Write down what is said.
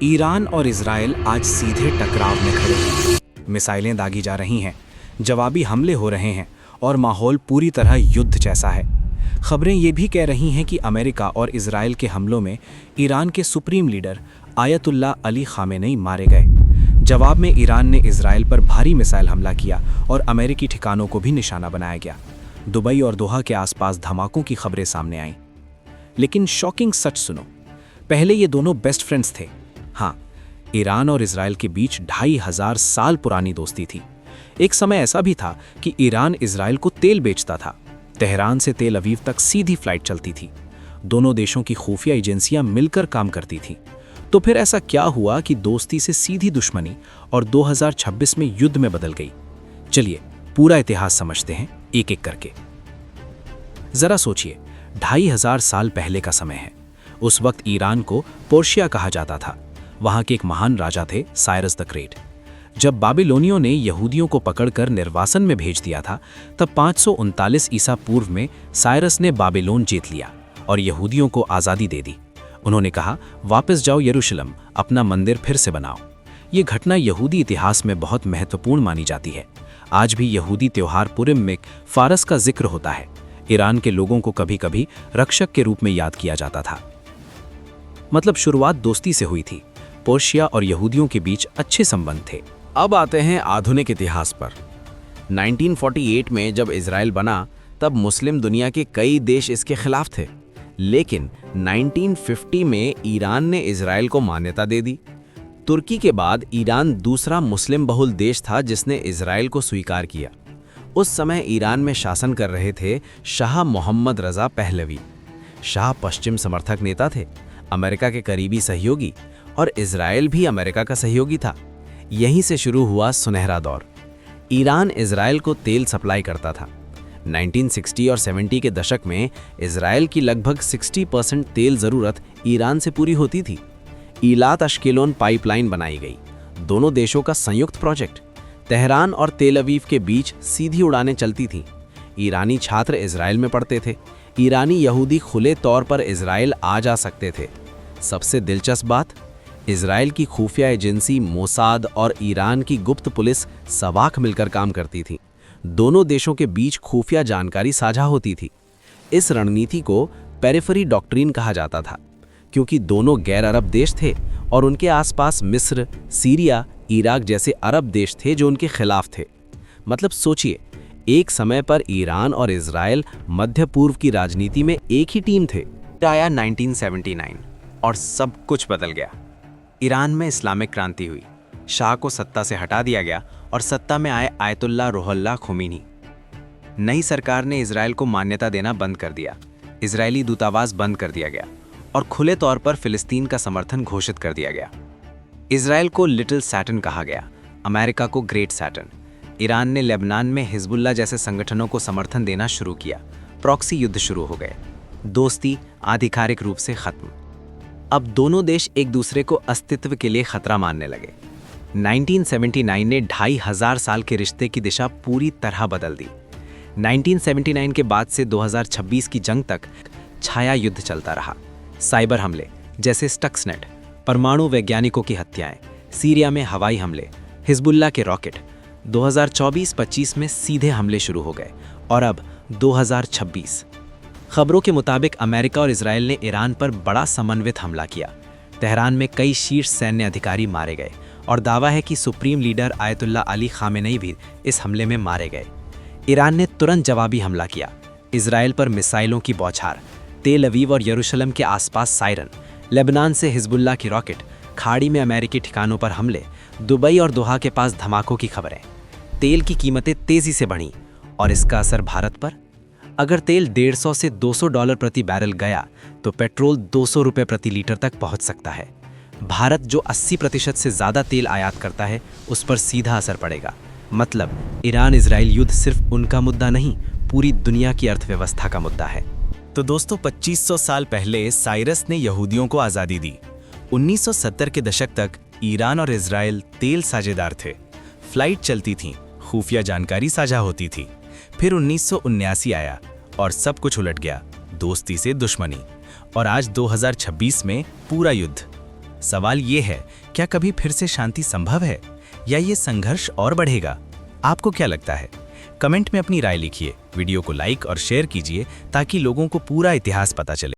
Iran और Israel आज सीधे टकराव में खड़े हैं। मिसाइलें दागी जा रही हैं, जवाबी हमले हो रहे हैं और माहौल पूरी तरह युद्ध जैसा है। खबरें ये भी कह रही हैं कि अमेरिका और इजराइल के हमलों में ईरान के supreme leader ayatollah Ali Khamenei मारे गए। जवाब में ईरान ने इजराइल पर भारी मिसाइल हमला किया और अमेरिकी ठिकानों को भी निशाना बनाया गया। दुबई और दोहा के आसपास धमाकों की खबरें सामने आईं। लेकिन शॉकिंग सच सुनो, पहले ये दोनों बेस्ट फ्रेंड्स थे। हाँ, ईरान और इजराइल के बीच 2500 साल पुरानी दोस्ती थी। एक समय ऐसा भी था कि ईरान इजराइल को तेल बेचता था। तेहरान से तेल अवीव तक सीधी फ्लाइट चलती थी। दोनों देशों की खुफिया एजेंसियां मिलकर काम करती थीं। तो फिर ऐसा क्या हुआ कि दोस्ती से सीधी दुश्मनी और 2026 में युद्ध में बदल गई? चलिए पूरा इतिहास समझते हैं एक एक करके। जरा सोचिए, 2500 साल पहले का समय है। उस वक्त ईरान को पर्शिया कहा जाता था। वहां के एक महान राजा थे, साइरस द ग्रेट। जब बाबिलोनियों ने यहूदियों को पकड़कर निर्वासन में भेज दिया था, तब 539 ईसा पूर्व में साइरस ने बाबिलोन जीत लिया और यहूदियों को आज़ादी दे दी। उन्होंने कहा, वापस जाओ यरूशलेम, अपना मंदिर फिर से बनाओ। ये घटना यहूदी इतिहास में बहुत महत्वपूर्ण मानी जाती है। आज भी यहूदी त्योहार पुरिम में फारस का जिक्र होता है। ईरान के लोगों को कभी कभी रक्षक के रूप में याद किया जाता था। मतलब शुरुआत दोस्ती से हुई थी। पर्शिया और यहूदियों के बीच अच्छे संबंध थे। अब आते हैं आधुनिक इतिहास पर। 1948 में जब इजराइल बना, तब मुस्लिम दुनिया के कई देश इसके खिलाफ थे। लेकिन 1950 में ईरान ने इजराइल को मान्यता दे दी। तुर्की के बाद ईरान दूसरा मुस्लिम बहुल देश था जिसने इजराइल को स्वीकार किया। उस समय ईरान में शासन कर रहे थे शाह मोहम्मद रजा पहलवी। शाह पश्चिम समर्थक नेता थे, अमेरिका के करीबी सहयोगी, और इजराइल भी अमेरिका का सहयोगी था। यहीं से शुरू हुआ सुनहरा दौर। ईरान इजराइल को तेल सप्लाई करता था। 1960 और 70 के दशक में इजराइल की लगभग 60% तेल ज़रूरत ईरान से पूरी होती थी। ईलात अश्केलोन पाइपलाइन बनाई गई, दोनों देशों का संयुक्त प्रोजेक्ट। तेहरान और तेल अवीव के बीच सीधी उड़ानें चलती थीं। ईरानी छात्र इजराइल में पढ़ते थे। ईरानी यहूदी खुले तौर पर इजराइल आ जा सकते थे। सबसे दिलचस्प बात, इजराइल की खुफिया एजेंसी मोसाद और ईरान की गुप्त पुलिस सवाख मिलकर काम करती थी। दोनों देशों के बीच खुफिया जानकारी साझा होती थी। इस रणनीति को पेरिफेरी डॉक्ट्रिन कहा जाता था, क्योंकि दोनों गैर अरब देश थे और उनके आसपास मिस्र, सीरिया, इराक जैसे अरब देश थे जो उनके खिलाफ थे। मतलब सोचिए, एक समय पर ईरान और इजराइल मध्य पूर्व की राजनीति में एक ही टीम थे। आया 1979 और सब कुछ बदल गया। ईरान में इस्लामिक क्रांति हुई, शाह को सत्ता से हटा दिया गया और सत्ता में आए आयतुल्ला रुहुल्लाह खोमेनी। नई सरकार ने इजराइल को मान्यता देना बंद कर दिया, इजरायली दूतावास बंद कर दिया गया और खुले तौर पर फिलिस्तीन का समर्थन घोषित कर दिया गया। इजराइल को लिटिल सैटन कहा गया, अमेरिका को ग्रेट सैटन। ईरान ने लेबनान में हिजबुल्लाह जैसे संगठनों को समर्थन देना शुरू किया। प्रॉक्सी युद्ध शुरू हो गए। दोस्ती आधिकारिक रूप से खत्म। अब दोनों देश एक दूसरे को अस्तित्व के लिए खतरा मानने लगे। 1979 ने 2500 साल के रिश्ते की दिशा पूरी तरह बदल दी। 1979 के बाद से 2026 की जंग तक छाया युद्ध चलता रहा। साइबर हमले जैसे स्टक्सनेट, परमाणु वैज्ञानिकों की हत्याएं, सीरिया में हवाई हमले, हिजबुल्लाह के रॉकेट। 2024-25 में सीधे हमले शुरू हो गए और अब 2026। खबरों के मुताबिक अमेरिका और इजराइल ने ईरान पर बड़ा समन्वित हमला किया। तेहरान में कई शीर्ष सैन्य अधिकारी मारे गए और दावा है कि supreme leader ayatollah Ali Khamenei भी इस हमले में मारे गए। ईरान ने तुरंत जवाबी हमला किया। इजराइल पर मिसाइलों की बौछार, तेल अवीव और यरूशलेम के आसपास सायरन, लेबनान से हिजबुल्लाह की रॉकेट, खाड़ी में अमेरिकी ठिकानों पर हमले, दुबई और दोहा के पास धमाकों की खबरें। तेल की कीमतें तेजी से बढ़ीं और इसका असर भारत पर। अगर तेल 150 से $200 प्रति बैरल गया तो पेट्रोल 200 रुपये प्रति लीटर तक पहुंच सकता है। भारत जो 80% से ज़्यादा तेल आयात करता है, उस पर सीधा असर पड़ेगा। मतलब ईरान इजराइल युद्ध सिर्फ उनका मुद्दा नहीं, पूरी दुनिया की अर्थव्यवस्था का मुद्दा है। तो दोस्तों, 2500 साल पहले साइरस ने यहूदियों को आज़ादी दी। 1970 के दशक तक ईरान और इजराइल तेल साझेदार थे। फ्लाइट चलती थीं, खुफिया जानकारी साझा होती थी। फिर 1979 आया और सब कुछ उलट गया, दोस्ती से दुश्मनी। और आज 2026 में पूरा युद्ध। सवाल ये है, क्या कभी फिर से शांति संभव है या ये संघर्ष और बढ़ेगा? आपको क्या लगता है? कमेंट में अपनी राय लिखिए, वीडियो को लाइक और शेयर कीजिए ताकि लोगों को पूरा इतिहास पता चले।